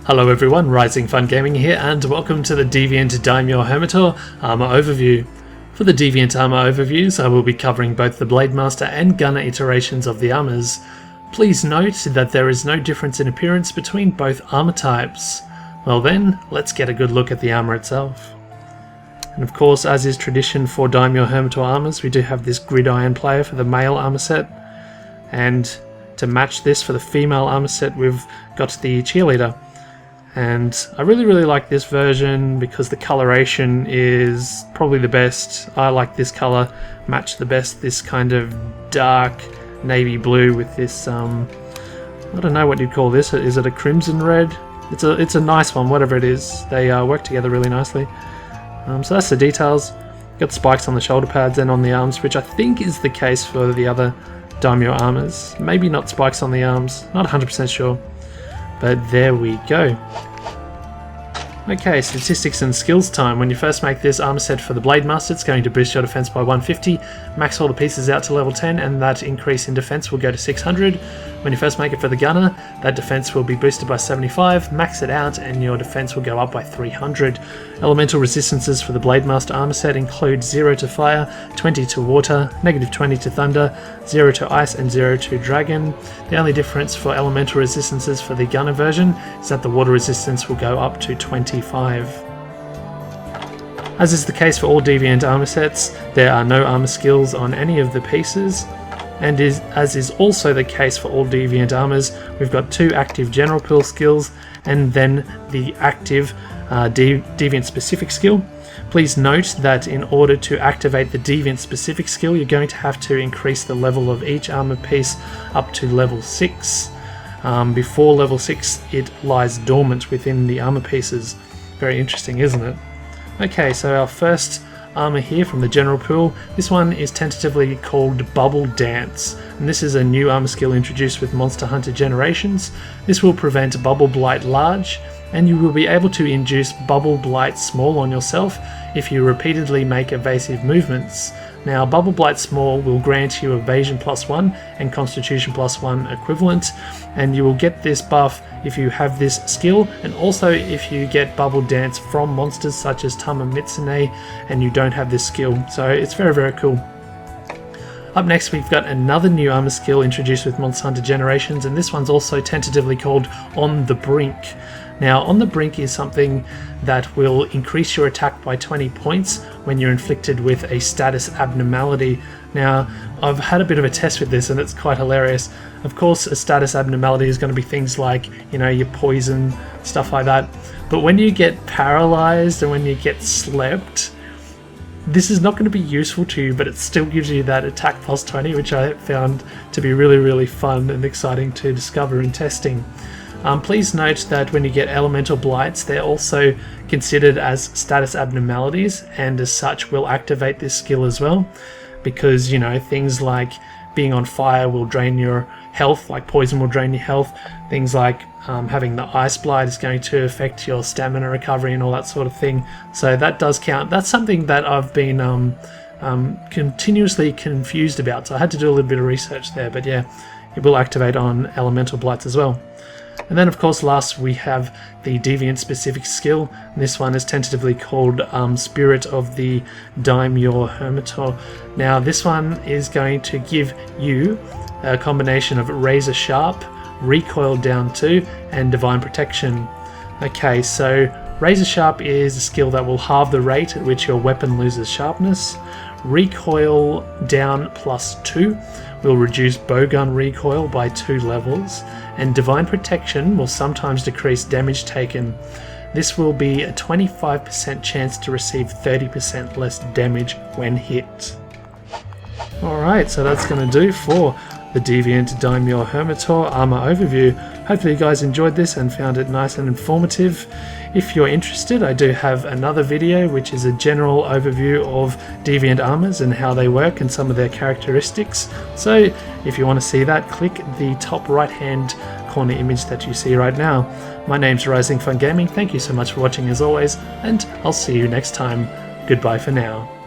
Hello everyone, RisingFunGaming here, and welcome to the Deviant Daimyo Hermitaur Armour Overview. For the Deviant Armour Overviews, I will be covering both the Blademaster and Gunner iterations of the armours. Please note that there is no difference in appearance between both armour types. Well then, let's get a good look at the armour itself. And of course, as is tradition for Daimyo Hermitaur armours, we do have this gridiron player for the male armour set, and to match this for the female armour set we've got the cheerleader. And I really like this version because the coloration is probably the best. I like this colour match the best, this kind of dark navy blue with this I don't know what you'd call this. Is it a crimson red? It's a nice one, whatever it is. They work together really nicely. So that's the details. Got spikes on the shoulder pads and on the arms, which I think is the case for the other Daimyo armours. Maybe not spikes on the arms, not 100% sure. But there we go. Okay, statistics and skills time. When you first make this armor set for the Blademaster, it's going to boost your defense by 150, max all the pieces out to level 10, and that increase in defense will go to 600. When you first make it for the Gunner, that defense will be boosted by 75, max it out, and your defense will go up by 300. Elemental resistances for the Blademaster armor set include 0 to fire, 20 to water, -20 to thunder, 0 to ice, and 0 to dragon. The only difference for elemental resistances for the Gunner version is that the water resistance will go up to 25. As is the case for all Deviant armor sets, there are no armor skills on any of the pieces, and as is also the case for all Deviant armors, we've got 2 active general pool skills and then the active Deviant specific skill. Please note that in order to activate the Deviant specific skill, you're going to have to increase the level of each armor piece up to level 6. Before level 6, it lies dormant within the armor pieces. Very interesting, isn't it? Okay, so our first armor here from the general pool, this one is tentatively called Bubble Dance, and this is a new armor skill introduced with Monster Hunter Generations. This will prevent Bubble Blight large, and you will be able to induce Bubble Blight small on yourself if you repeatedly make evasive movements. Now, Bubble Blight small will grant you evasion +1 and constitution +1 equivalent, and you will get this buff if you have this skill, and also if you get Bubble Dance from monsters such as Tama Mitsune and you don't have this skill. So it's very cool. Up next, we've got another new armor skill introduced with Monster Hunter Generations, and this one's also tentatively called On the Brink. Now, On the Brink is something that will increase your attack by 20 points when you're inflicted with a status abnormality. Now, I've had a bit of a test with this and it's quite hilarious. Of course, a status abnormality is going to be things like, you know, your poison, stuff like that. But when you get paralyzed and when you get slept, this is not going to be useful to you, but it still gives you that attack +20, which I found to be really fun and exciting to discover in testing. Please note that when you get elemental blights, they're also considered as status abnormalities, and as such will activate this skill as well, because, you know, things like being on fire will drain your health, like poison will drain your health. Things like having the ice blight is going to affect your stamina recovery and all that sort of thing. So that does count. That's something that I've been continuously confused about, so I had to do a little bit of research there. But yeah, it will activate on elemental blights as well. And then of course last we have the Deviant specific skill, and this one is tentatively called Spirit of the Daimyo Hermitaur. Now this one is going to give you a combination of Razor Sharp, Recoil Down 2, and Divine Protection. Okay, so Razor Sharp is a skill that will halve the rate at which your weapon loses sharpness. Recoil Down +2 will reduce bowgun recoil by 2 levels, and Divine Protection will sometimes decrease damage taken. This will be a 25% chance to receive 30% less damage when hit. Alright, so that's going to do for the Deviant Daimyo Hermitaur armor overview. Hopefully you guys enjoyed this and found it nice and informative. If you're interested, I do have another video which is a general overview of Deviant armors and how they work and some of their characteristics. So if you want to see that, click the top right hand corner image that you see right now. My name's RisingFunGaming. Thank you so much for watching as always, and I'll see you next time. Goodbye for now.